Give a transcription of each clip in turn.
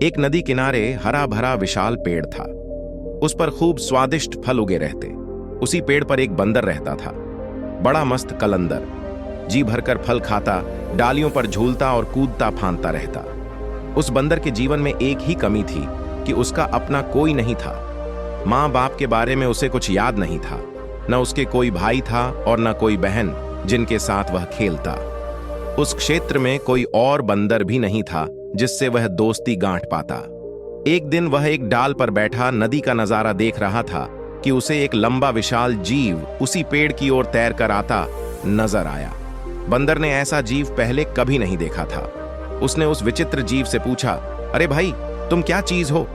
एक नदी किनारे हरा भरा विशाल पेड़ था। उस पर खूब स्वादिष्ट फल उगे रहते। उसी पेड़ पर एक बंदर रहता था, बड़ा मस्त कलंदर। जी भरकर फल खाता, डालियों पर झूलता और कूदता फांदता रहता। उस बंदर के जीवन में एक ही कमी थी कि उसका अपना कोई नहीं था। माँ बाप के बारे में उसे कुछ याद नहीं था। न उसके कोई भाई था और न कोई बहन जिनके साथ वह खेलता। उस क्षेत्र में कोई और बंदर भी नहीं था जिससे वह दोस्ती गांठ पाता। एक दिन वह एक डाल पर बैठा नदी का नजारा देख रहा था कि उसे एक लंबा विशाल जीव उसी पेड़ की ओर तैर कर आता नजर आया। बंदर ने ऐसा जीव पहले कभी नहीं देखा था। उसने उस विचित्र जीव से पूछा, अरे भाई, तुम क्या चीज हो?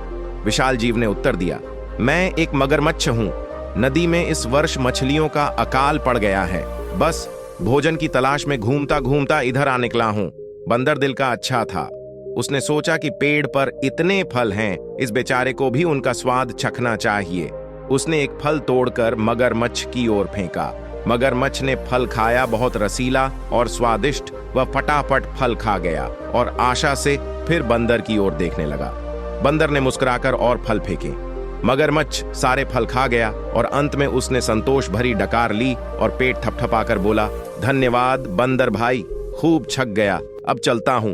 विशाल जीव ने उत्तर दिया, मैं एक मगरमच्छ हूं। नदी में इस वर्ष मछलियों का अकाल पड़ गया है। बस भोजन की तलाश में घूमता घूमता इधर आ निकला हूं। बंदर दिल का अच्छा था। उसने सोचा कि पेड़ पर इतने फल हैं, इस बेचारे को भी उनका स्वाद चखना चाहिए। उसने एक फल तोड़कर मगरमच्छ की ओर फेंका। मगरमच्छ ने फल खाया, बहुत रसीला और स्वादिष्ट। वह फटाफट फल खा गया और आशा से फिर बंदर की ओर देखने लगा। बंदर ने मुस्कुराकर और फल फेंके। मगरमच्छ सारे फल खा गया और अंत में उसने संतोष भरी डकार ली और पेट थपथपाकर बोला, धन्यवाद बंदर भाई, खूब छक गया, अब चलता हूं।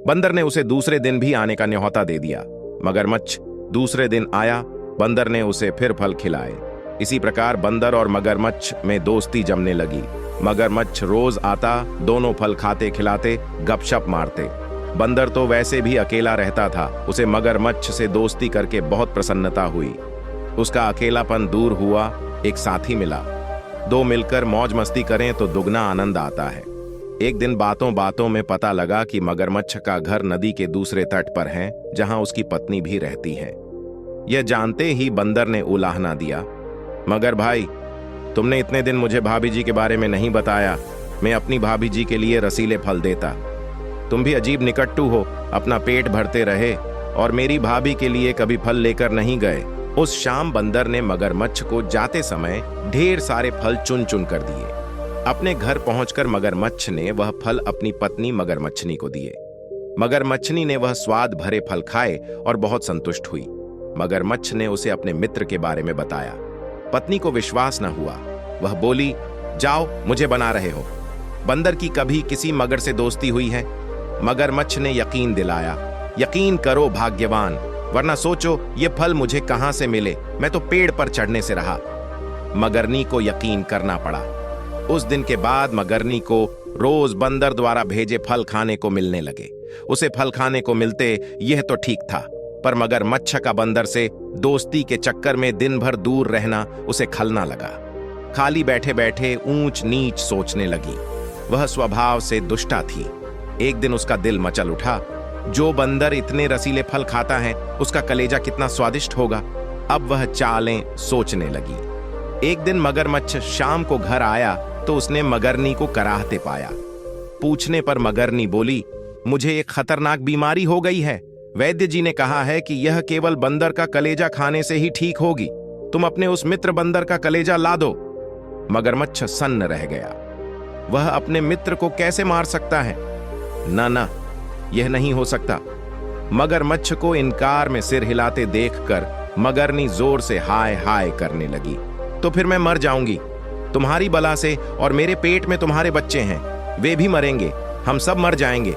बंदर ने उसे दूसरे दिन भी आने का न्योता दे दिया। मगरमच्छ दूसरे दिन आया। बंदर ने उसे फिर फल खिलाए। इसी प्रकार बंदर और मगरमच्छ में दोस्ती जमने लगी। मगरमच्छ रोज आता, दोनों फल खाते खिलाते गपशप मारते। बंदर तो वैसे भी अकेला रहता था। उसे मगरमच्छ से दोस्ती करके बहुत प्रसन्नता हुई। उसका अकेलापन दूर हुआ, एक साथी मिला। दो मिलकर मौज मस्ती करें तो दुगना आनंद आता है। एक दिन बातों बातों में पता लगा कि मगरमच्छ का घर नदी के दूसरे तट पर है, जहां उसकी पत्नी भी रहती है। यह जानते ही बंदर ने उलाहना दिया, मगर भाई, तुमने इतने दिन मुझे भाभी जी के बारे में नहीं बताया। मैं अपनी भाभी जी के लिए रसीले फल देता। तुम भी अजीब निकट्टू हो, अपना पेट भरते रहे और मेरी भाभी के लिए कभी फल लेकर नहीं गए। उस शाम बंदर ने मगरमच्छ को जाते समय ढेर सारे फल चुन चुन कर दिए। अपने घर पहुंचकर मगरमच्छ ने वह फल अपनी पत्नी मगरमच्छनी को दिए। मगरमच्छनी ने वह स्वाद भरे फल खाए और बहुत संतुष्ट हुई। मगरमच्छ ने उसे अपने मित्र के बारे में बताया। पत्नी को विश्वास न हुआ। वह बोली, जाओ, मुझे बना रहे हो। बंदर की कभी किसी मगर से दोस्ती हुई है? मगरमच्छ ने यकीन दिलाया, यकीन करो भाग्यवान, वरना सोचो ये फल मुझे कहां से मिले, मैं तो पेड़ पर चढ़ने से रहा। मगरनी को यकीन करना पड़ा। उस दिन के बाद मगरनी को रोज बंदर द्वारा भेजे फल खाने को मिलने लगे। उसे फल खाने को मिलते यह तो ठीक था, पर मगरमच्छ का बंदर से दोस्ती के चक्कर में दिन भर दूर रहना उसे खलना लगा। खाली बैठे बैठे ऊंच नीच सोचने लगी। वह स्वभाव से दुष्टा थी। एक दिन उसका दिल मचल उठा, जो बंदर इतने रसीले फल खाता है, उसका कलेजा कितना स्वादिष्ट होगा। अब वह चालें सोचने लगी। एक दिन मगरमच्छ शाम को घर आया तो उसने मगरनी को कराहते पाया। पूछने पर मगरनी बोली, मुझे एक खतरनाक बीमारी हो गई है। वैद्य जी ने कहा है कि यह केवल बंदर का कलेजा खाने से ही ठीक होगी। तुम अपने उस मित्र बंदर का कलेजा ला दो। मगरमच्छ सन्न रह गया। वह अपने मित्र को कैसे मार सकता है? ना ना, यह नहीं हो सकता। मगरमच्छ को इनकार में सिर हिलाते देखकर मगरनी जोर से हाय हाय करने लगी। तो फिर मैं मर जाऊंगी तुम्हारी बला से, और मेरे पेट में तुम्हारे बच्चे हैं, वे भी मरेंगे, हम सब मर जाएंगे।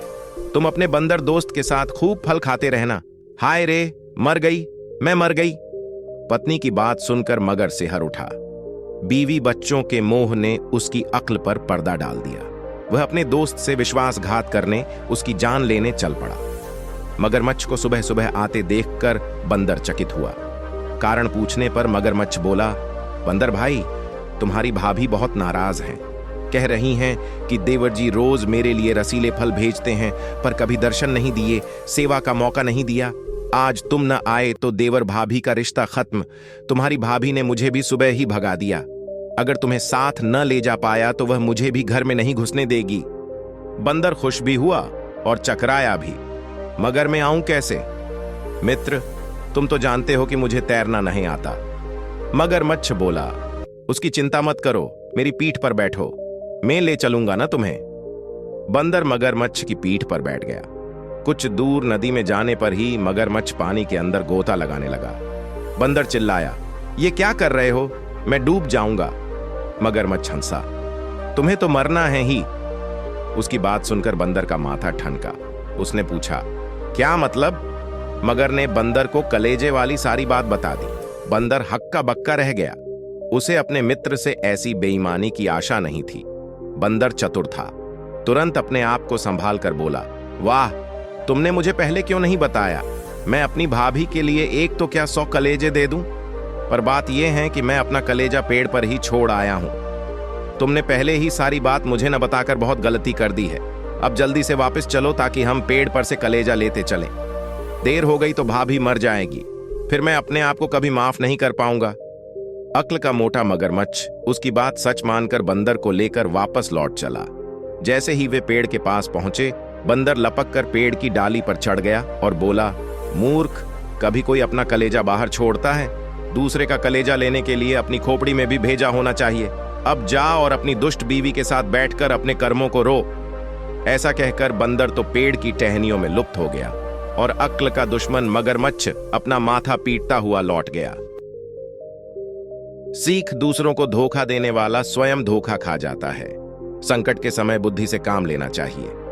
तुम अपने बंदर दोस्त के साथ खूब फल खाते रहना। हाय रे, मर गई, मैं मर गई। पत्नी की बात सुनकर मगर सिहर उठा। बीवी बच्चों के मोह ने उसकी अक्ल पर पर्दा डाल दिया। वह अपने दोस्त से विश्वासघात करने, उसकी जान लेने चल पड़ा। मगरमच्छ को सुबह सुबह आते देखकर बंदर चकित हुआ। कारण पूछने पर मगरमच्छ बोला, बंदर भाई, तुम्हारी भाभी बहुत नाराज हैं। कह रही हैं कि देवर जी रोज मेरे लिए रसीले फल भेजते हैं, पर कभी दर्शन नहीं दिए, सेवा का मौका नहीं दिया। आज तुम न आए तो देवर भाभी का रिश्ता खत्म। तुम्हारी भाभी ने मुझे भी सुबह ही भगा दिया। अगर तुम्हें साथ न ले जा पाया तो वह मुझे भी घर में नहीं घुसने देगी। बंदर खुश भी हुआ और चकराया भी, मगर मैं आऊं कैसे? मित्र, तुम तो जानते हो कि मुझे तैरना नहीं आता। मगरमच्छ बोला, उसकी चिंता मत करो, मेरी पीठ पर बैठो, मैं ले चलूंगा ना तुम्हें। बंदर मगरमच्छ की पीठ पर बैठ गया। कुछ दूर नदी में जाने पर ही मगरमच्छ पानी के अंदर गोता लगाने लगा। बंदर चिल्लाया, ये क्या कर रहे हो? मैं डूब जाऊंगा। मगरमच्छ हंसा, तुम्हें तो मरना है ही। उसकी बात सुनकर बंदर का माथा ठनका। उसने पूछा, क्या मतलब? मगर ने बंदर को कलेजे वाली सारी बात बता दी। बंदर हक्का बक्का रह गया। उसे अपने मित्र से ऐसी बेईमानी की आशा नहीं थी। बंदर चतुर था। तुरंत अपने आप को संभाल कर बोला, वाह, तुमने मुझे पहले क्यों नहीं बताया? मैं अपनी भाभी के लिए एक तो क्या 100 कलेजे दे दूं? पर बात यह है कि मैं अपना कलेजा पेड़ पर ही छोड़ आया हूं। तुमने पहले ही सारी बात मुझे न बताकर बहुत गलती कर दी है। अब जल्दी से वापस चलो ताकि हम पेड़ पर से कलेजा लेते चलें। देर हो गई तो भाभी मर जाएगी, फिर मैं अपने आप को कभी माफ नहीं कर पाऊंगा। अक्ल का मोटा मगरमच्छ उसकी बात सच मानकर बंदर को लेकर वापस लौट चला। जैसे ही वे पेड़ के पास पहुंचे, बंदर लपक कर पेड़ की डाली पर चढ़ गया और बोला, मूर्ख, कभी कोई अपना कलेजा बाहर छोड़ता है? दूसरे का कलेजा लेने के लिए अपनी खोपड़ी में भी भेजा होना चाहिए। अब जा और अपनी दुष्ट बीवी के साथ बैठकर अपने कर्मों को रो। ऐसा कहकर बंदर तो पेड़ की टहनियों में लुप्त हो गया और अक्ल का दुश्मन मगरमच्छ अपना माथा पीटता हुआ लौट गया। सीख, दूसरों को धोखा देने वाला स्वयं धोखा खा जाता है। संकट के समय बुद्धि से काम लेना चाहिए।